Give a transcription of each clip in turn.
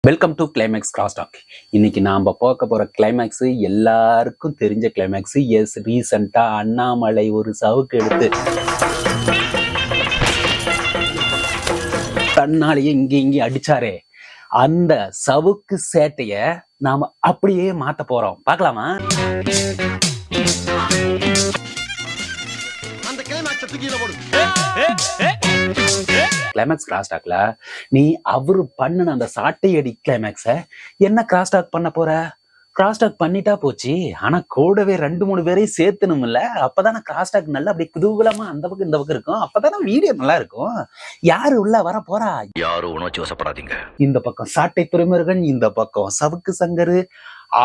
Welcome to climax cross talk. இன்னைக்கு நாம் பார்க்க போற கிளைமேக்ஸ் எல்லாருக்கும் தெரிஞ்ச கிளைமேக்ஸ். எஸ், ரீசெண்டா அண்ணாமலை ஒரு சவுக்கு எடுத்து தன்னாலேயே இங்கே அடிச்சாரே, அந்த சவுக்கு சேட்டைய நாம அப்படியே மாத்த போறோம். பார்க்கலாமா? கிளைமேக்ஸ் கிராஸ் டாக்ல நீ அவரு பண்ணுன அந்த சாட்டையடி கிளைமேக்ஸ என்ன கிராஸ் டாக் பண்ண போற? கிராஸ் டாக் பண்ணிட்டா போச்சு. ஆனா கூடவே 2-3 பேரையும் சேர்த்தணும்ல. அப்பதானே கிராஸ் டாக் நல்லா அப்படியே குதூகலமா அந்த பக்கம் இந்த பக்கம் இருக்கும். அப்பதானே வீடியோ நல்லா இருக்கும். யாரு உள்ள வர போறா? யாரும் உணர்ச்சி வசப்படாதீங்க. இந்த பக்கம் சாட்டை துறைமுருகன், இந்த பக்கம் சவுக்கு சங்கரு,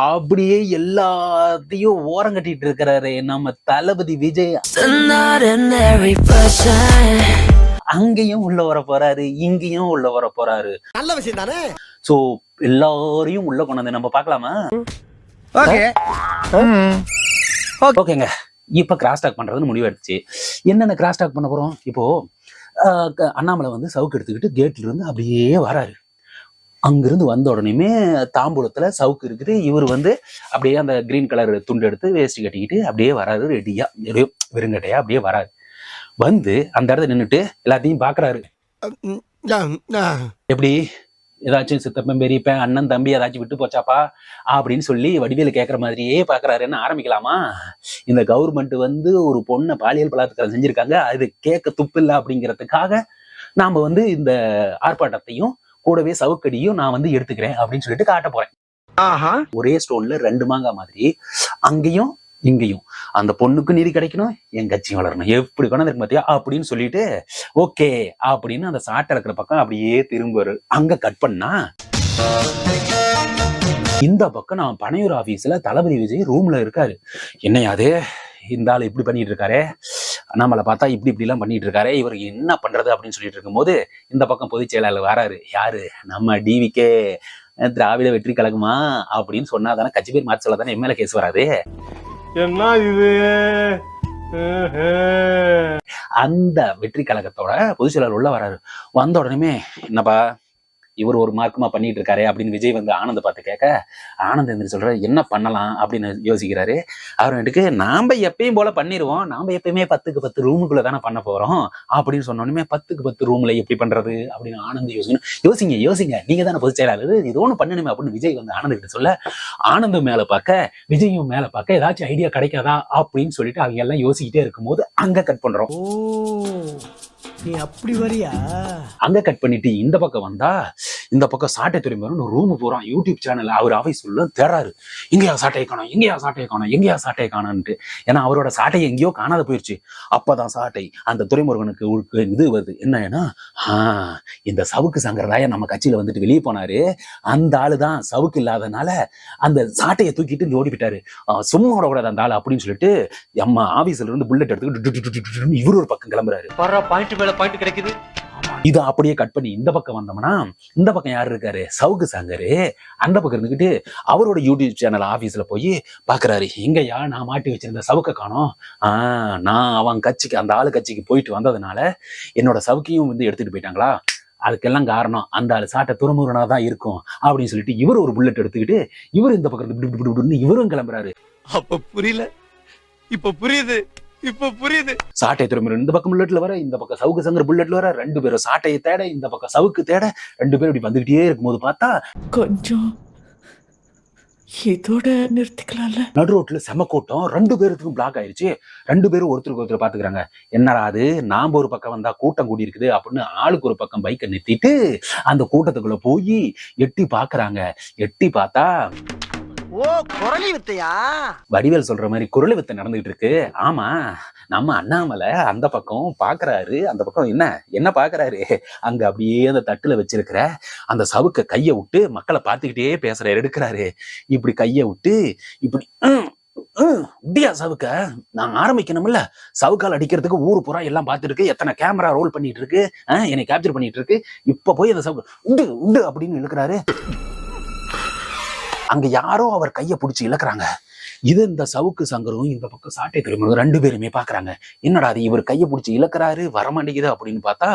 அப்படியே எல்லாத்தையும் ஓரம் கட்டிட்டு இருக்கிறாரு நம்ம தளபதி விஜய். அங்கேயும் உள்ள வர போறாரு, இங்கேயும் உள்ள வர போறாரு. நல்ல விஷயம் தானே. சோ எல்லாரையும் உள்ள கொண்டு வந்து நம்ம பார்க்கலாமா? ஓகேங்க. இப்ப கிராஸ் டாக் பண்றதுன்னு முடிவு எடுத்துச்சு. என்னென்ன கிராஸ் டாக் பண்ண போறோம்? இப்போ அண்ணாமலை வந்து சவுக்கு எடுத்துக்கிட்டு கேட்ல இருந்து அப்படியே வராரு. அங்கிருந்து வந்த உடனேயுமே தாம்பூலத்துல சவுக்கு இருக்குது. இவர் வந்து அப்படியே அந்த கிரீன் கலர் துண்டு எடுத்து வேஷ்டி கட்டிக்கிட்டு அப்படியே வராரு. ரெடியா வெறுங்கட்டையா அப்படியே வராரு. வந்து அந்த இடத்துல நின்றுட்டு எல்லாத்தையும் பாக்குறாரு. எப்படி ஏதாச்சும் சித்தப்பன் பெரியப்பன் அண்ணன் தம்பி ஏதாச்சும் விட்டு போச்சாப்பா அப்படின்னு சொல்லி வடிவேலு கேட்கற மாதிரியே பாக்குறாருன்னு ஆரம்பிக்கலாமா? இந்த கவர்மெண்ட் வந்து ஒரு பொண்ணை பாலியல் பலாத்காரம் செஞ்சிருக்காங்க, அது கேட்க துப்பு இல்லை அப்படிங்கிறதுக்காக நாம வந்து இந்த ஆர்ப்பாட்டத்தையும் கூடவே சவுக்கடியும் நான் வந்து எடுத்துக்கிறேன் அப்படின்னு சொல்லிட்டு காட்ட போறேன். ஒரே ஸ்டோன்ல 2 மாங்காய் மாதிரி அங்கேயும் இங்கேயும் அந்த பொண்ணுக்கு நீதி கிடைக்கணும், என் கட்சியும் வளரணும், எப்படி கொண்டாந்து பாத்தியா அப்படின்னு சொல்லிட்டு ஓகே அப்படின்னு அந்த சாட்டை இருக்கிற பக்கம் அப்படியே திரும்புவாரு. அங்க கட் பண்ணா இந்த பக்கம் நான் பனையூர் ஆபீஸ்ல தளபதி விஜய் ரூம்ல இருக்காரு. என்னையாது இந்த ஆள் இப்படி பண்ணிட்டு இருக்காரு, அண்ணாமலை பார்த்தா இப்படி எல்லாம் பண்ணிட்டு இருக்காரு, இவருக்கு என்ன பண்றது அப்படின்னு சொல்லிட்டு இருக்கும்போது இந்த பக்கம் பொதுச் செயலாளர் வராரு. யாரு? நம்ம டிவிக்கே திராவிட வெற்றி கழகமா அப்படின்னு சொன்னாதானே கட்சி பேர் மாற்ற சொல்ல தானே எம்எல்ஏ கேஸ் வராது. என்ன இது? அந்த வெற்றி கழகத்தோட பொதுச் செயலாளர் உள்ள வராரு. வந்த உடனே என்னப்பா இவர் ஒரு மார்க்கமா பண்ணிட்டு இருக்காரு அப்படின்னு விஜய் வந்து ஆனந்த பார்த்து கேட்க, ஆனந்த் எந்திரி சொல்றாரு என்ன பண்ணலாம் அப்படின்னு யோசிக்கிறாரு. அவர் வந்துட்டு நாம எப்பயும் போல பண்ணிடுவோம், நாம எப்பயுமே 10க்கு 10 ரூமுக்குள்ள தானே பண்ண போறோம் அப்படின்னு சொன்னோடனே 10க்கு 10 ரூம்ல எப்படி பண்றது அப்படின்னு ஆனந்த் யோசிங்க நீங்க தானே பொதுச் செயலாளர், இது ஒண்ணு பண்ணணுமே அப்படின்னு விஜய் வந்து ஆனந்த் கிட்ட சொல்ல, ஆனந்த் மேல பார்க்க விஜயும் மேல பார்க்க ஏதாச்சும் ஐடியா கிடைக்காதா அப்படின்னு சொல்லிட்டு அவங்க எல்லாம் யோசிக்கிட்டே இருக்கும்போது அங்க கட் பண்றோம். நீ அப்படி வரியா? அங்க கட் பண்ணிட்டு இந்த பக்கம் வந்தா இந்த பக்கம் சாட்டை துறைமுருகன் ஒரு ரூமு போறான். யூடியூப் சேனல் அவர் ஆஃபீஸ் உள்ள தேடுறாரு. எங்கேயா சாட்டையை காணோம் காணோன்ட்டு. ஏன்னா அவரோட சாட்டை எங்கேயோ காணாத போயிடுச்சு. அப்பதான் சாட்டை அந்த துறைமுருகனுக்கு இது வருது. என்னன்னா இந்த சவுக்கு சங்கரதாய நம்ம கட்சியில வந்துட்டு வெளியே போனாரு, அந்த ஆளுதான் சவுக்கு இல்லாதனால அந்த சாட்டையை தூக்கிட்டு ஓடி விட்டாரு, சும்மா விடக்கூடாது அந்த ஆளு அப்படின்னு சொல்லிட்டு நம்ம ஆபீஸ்ல இருந்து புல்லட் எடுத்துக்கிட்டு இவரு ஒரு பக்கம் கிளம்புறாரு. பாயிண்ட் கிடைக்குது. இதை அப்படியே கட் பண்ணி இந்த பக்கம் வந்தோம்னா இந்த பக்கம் யாரு இருக்காரு? சவுக்கு சங்கரு. அந்த பக்கம் இருந்துகிட்டு அவரோட யூடியூப் சேனல் ஆபீஸ்ல போய் பாக்குறாரு. எங்கயா நான் மாட்டி வச்சிருந்த சவுக்க காணோம், நான் அவன் கட்சிக்கு அந்த ஆளு கட்சிக்கு போயிட்டு வந்ததுனால என்னோட சவுக்கையும் வந்து எடுத்துட்டு போயிட்டாங்களா, அதுக்கெல்லாம் காரணம் அந்த ஆளு சாட்டை துறைமுருகனா தான் இருக்கும் அப்படின்னு சொல்லிட்டு இவர் ஒரு புல்லட் எடுத்துக்கிட்டு இவர் இந்த பக்கம் இவரும் கிளம்புறாரு. அப்ப புரியல, இப்ப புரியுது. சாட்டை துறைமுருகன் இந்த பக்கம் புல்லட்ல வர, இந்த பக்கம் சவுக்கு சங்கர் புல்லட்ல வர, 2 பேரும் சாட்டையை தேட, இந்த பக்கம் சவுக்கு தேட, 2 பேரும் இப்படி வந்துகிட்டே இருக்கும்போது பார்த்தா கொஞ்சம் இதோட நிறுத்திக்கலாம்ல. நடு ரோட்ல செம கூட்டம், 2 பேருக்கும் பிளாக் ஆயிடுச்சு. 2 பேரும் ஒருத்தருக்கு ஒருத்தர் பாத்துக்கிறாங்க. என்னடா அது நாம ஒரு பக்கம் வந்தா கூட்டம் கூடி இருக்குது அப்படின்னு ஆளுக்கு ஒரு பக்கம் பைக்கை நிறுத்திட்டு அந்த கூட்டத்துக்குள்ள போய் எட்டி பாக்குறாங்க. எட்டி பார்த்தா குரலி வித்தையா? வடிவேல் சொல்ற மாதிரி குரலி வித்தை நடந்துகிட்டு இருக்கு. ஆமா, நம்ம அண்ணாமலை அந்த பக்கம் பாக்குறாரு. அந்த பக்கம் என்ன பாக்குறாரு? அங்க அப்படியே அந்த தட்டுல வச்சிருக்கிற அந்த சவுக்க கைய விட்டு மக்களை பார்த்துக்கிட்டே பேசுறாரு, எடுக்கிறாரு. இப்படி கைய விட்டு இப்படி இப்படியா சவுக்க நான் ஆரம்பிக்கணும்ல, சவுக்கால் அடிக்கிறதுக்கு ஊரு புறா எல்லாம் பார்த்துட்டு இருக்கு, எத்தனை கேமரா ரோல் பண்ணிட்டு இருக்கு, என்னை கேப்சர் பண்ணிட்டு இருக்கு. இப்ப போய் அந்த சவுக்கு உண்டு உண்டு அப்படின்னு இழுக்கிறாரு. அங்க யாரோ அவர் கையை பிடிச்சி இழக்கிறாங்க. இது இந்த சவுக்கு சங்கரும் இந்த பக்கம் சாட்டை துறைமுருகன் 2 பேருமே பாக்குறாங்க. என்னடா அது இவர் கையை பிடிச்சி இழக்கிறாரு வரமாட்டேங்குது அப்படின்னு பார்த்தா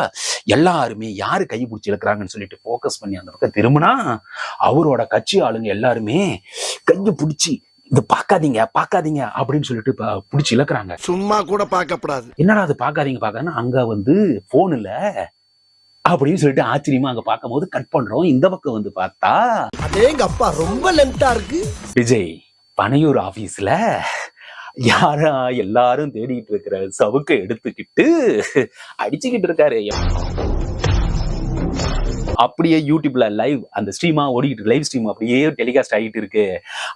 எல்லாருமே யாரு கை பிடிச்சி இழுக்கிறாங்கன்னு சொல்லிட்டு போக்கஸ் பண்ணி அந்த பக்கம் திரும்பினா அவரோட கட்சி ஆளுங்க எல்லாருமே கையை பிடிச்சி இது பாக்காதீங்க அப்படின்னு சொல்லிட்டு பிடிச்சி இழுக்கிறாங்க. சும்மா கூட பார்க்கப்படாது. என்னடா அது பாக்காதீங்க அங்க வந்து போன் இல்ல அப்படின்னு சொல்லிட்டு ஆச்சரியமா அங்க பார்க்கும் போது கட் பண்றோம். இந்த பக்கம் வந்து பார்த்தா அதேங்க அப்பா ரொம்ப லென்த்தா இருக்கு. விஜய் பனையூர் ஆபீஸ்ல யாரா எல்லாரும் தேடிட்டு இருக்கிற சவுக்கை எடுத்துக்கிட்டு அடிச்சுக்கிட்டு இருக்காரு. அப்படியே யூடியூப்ல லைவ் அந்த ஸ்ட்ரீமா ஓடிக்கிட்டு லைவ் ஸ்ட்ரீம் அப்படியே டெலிகாஸ்ட் ஆகிட்டு இருக்கு.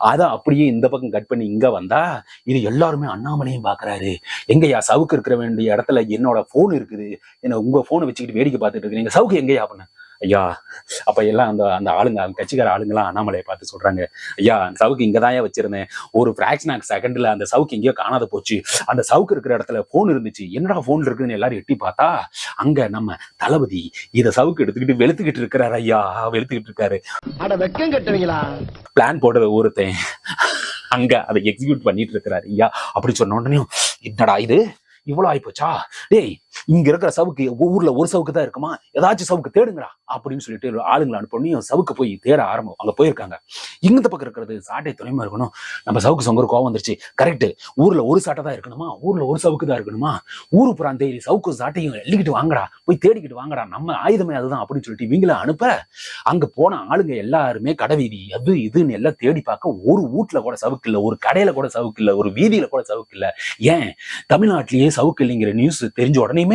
அதான் அப்படியே இந்த பக்கம் கட் பண்ணி இங்க வந்தா இது எல்லாருமே அண்ணாமலையும் பாக்குறாரு. எங்கயா சவுக்கு இருக்கிற வேண்டிய இடத்துல என்னோட போன் இருக்குது, என்ன உங்க போனை வச்சுக்கிட்டு வேடிக்கை பார்த்துட்டு இருக்கு, நீங்க சவுக்கு எங்கயா பண்ண ஐயா. அப்ப எல்லாம் அந்த ஆளுங்க கட்சிக்கார ஆளுங்கெல்லாம் அண்ணாமலையை பார்த்து சொல்றாங்க, ஐயா அந்த சவுக்கு இங்கதான் வச்சிருந்தேன், ஒரு பிராக்ஷன் ஆஃப் செகண்ட்ல அந்த சவுக்கு எங்கேயோ காணாத போச்சு, அந்த சவுக்கு இருக்கிற இடத்துல போன் இருந்துச்சு, என்னடா போன் இருக்குன்னு எல்லாரும் எட்டி பார்த்தா அங்க நம்ம தளபதி இத சவுக்கு எடுத்துக்கிட்டு வெளுத்துக்கிட்டு இருக்கிறாரு. ஐயா வெளுத்துக்கிட்டு இருக்காரு. அட வெக்கம் கட்டுவீங்களா? பிளான் போடுற ஒருத்தன் அங்க அதை எக்ஸிக்யூட் பண்ணிட்டு இருக்கிறாரு. ஐயா அப்படி சொன்ன உடனே என்னடா இது இவ்வளவு ஆயிப்போச்சா, டேய் இங்க இருக்கிற சவுக்கு ஊர்ல ஒரு சவுக்கு தான் இருக்குமா, ஏதாச்சும் சவுக்கு தேடுங்கடா அப்படின்னு சொல்லிட்டு ஆளுங்களை அனுப்பணும். சவுக்கு போய் தேட ஆரம்பம். அங்க போயிருக்காங்க. இந்த பக்கம் இருக்கிறது சாட்டை துணைமா இருக்கணும். நம்ம சவுக்கு சொங்க ஒரு கோவம் வந்துருச்சு. கரெக்ட், ஊர்ல ஒரு சாட்டை தான் இருக்கணுமா, ஊர்ல ஒரு சவுக்கு தான் இருக்கணுமா, ஊரு புறான் தேடி சவுக்கு சாட்டையும் எழுதிக்கிட்டு வாங்கடா, போய் தேடிக்கிட்டு வாங்கடா, நம்ம ஆயுதமே அதுதான் அப்படின்னு சொல்லிட்டு இவங்கள அனுப்ப அங்க போன ஆளுங்க எல்லாருமே கடைவீதி அது இதுன்னு எல்லாம் தேடி பார்க்க ஒரு வீட்டுல கூட சவுக்கு இல்ல, ஒரு கடையில கூட சவுக்கு இல்ல, ஒரு வீதியில கூட சவுக்கு இல்ல. ஏன் தமிழ்நாட்டிலேயே சவுக்கு இல்லைங்கிற நியூஸ் தெரிஞ்ச உடனேயுமே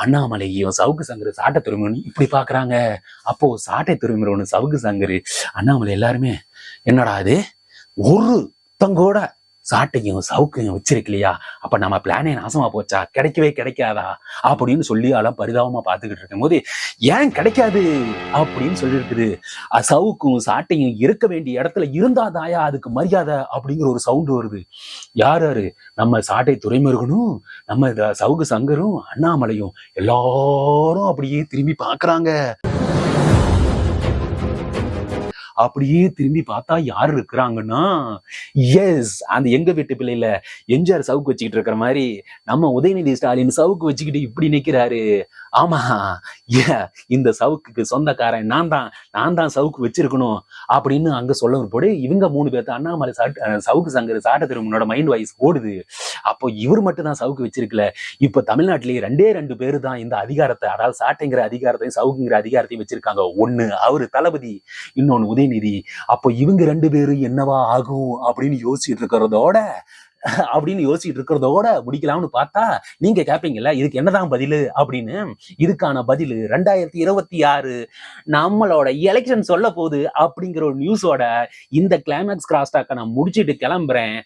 அண்ணாமலையும் சவுக்கு சங்கரு சாட்டை துறைமுகன் இப்படி பாக்குறாங்க. அப்போ சாட்டை துறைமுகன் சவுக்கு சங்கரு அண்ணாமலை எல்லாருமே என்னடா அது ஒரு தங்கோட சாட்டையும் சவுக்கையும் வச்சிருக்கலையா, அப்ப நம்ம பிளானே நாசமா போச்சா, கிடைக்கவே கிடைக்காதா அப்படின்னு சொல்லி அதெல்லாம் பரிதாபமா பார்த்துக்கிட்டு இருக்கும் போது ஏன் கிடைக்காது அப்படின்னு சொல்லி இருக்குது. சவுக்கும் சாட்டையும் இருக்க வேண்டிய இடத்துல இருந்தாதாயா அதுக்கு மரியாதை அப்படிங்கிற ஒரு சவுண்ட் வருது. யாரு நம்ம சாட்டை துறைமுருகனும் நம்ம சவுக்கு சங்கரும் அண்ணாமலையும் எல்லாரும் அப்படியே திரும்பி பாக்குறாங்க. அப்படியே திரும்பி பார்த்தா யாரு இருக்கிறாங்கன்னா, எஸ் அந்த எங்க வீட்டு பிள்ளையில எம்ஜிஆர் சவுக்கு வச்சுக்கிட்டு இருக்கிற மாதிரி நம்ம உதயநிதி ஸ்டாலின் சவுக்கு வச்சுக்கிட்டு இப்படி நிக்கிறாரு. ஆமா, இந்த சவுக்குக்கு சொந்தக்காரன் நான் தான் சவுக்கு வச்சிருக்கணும் அப்படின்னு அங்க சொல்ல போடு. இவங்க 3 பேர்த்து அண்ணாமலை சவுக்கு சங்கர் சாட்ட திருமணோட மைண்ட் வாய்ஸ் ஓடுது. அப்போ இவர் மட்டும் தான் சவுக்கு வச்சிருக்கல. இப்ப தமிழ்நாட்டிலேயே 2 பேரு தான் இந்த அதிகாரத்தை, அதாவது சாட்டைங்கிற அதிகாரத்தையும் சவுக்குங்கிற அதிகாரத்தையும் வச்சிருக்காங்க. ஒண்ணு அவரு தளபதி, இன்னொன்னு உதயநிதி. அப்போ இவங்க 2 பேரும் என்னவா ஆகும் அப்படின்னு யோசிச்சுட்டு இருக்கிறதோட முடிக்கலாம்னு பார்த்தா நீங்க கேட்பீங்கல்ல இதுக்கு என்னதான் பதில் அப்படின்னு. இதுக்கான பதில் 2026 நம்மளோட எலெக்ஷன் சொல்ல போகுது அப்படிங்கிற ஒரு நியூஸோட இந்த கிளைமேக்ஸ் கிராஸ் டாக்க நான் முடிச்சிட்டு கிளம்புறேன்.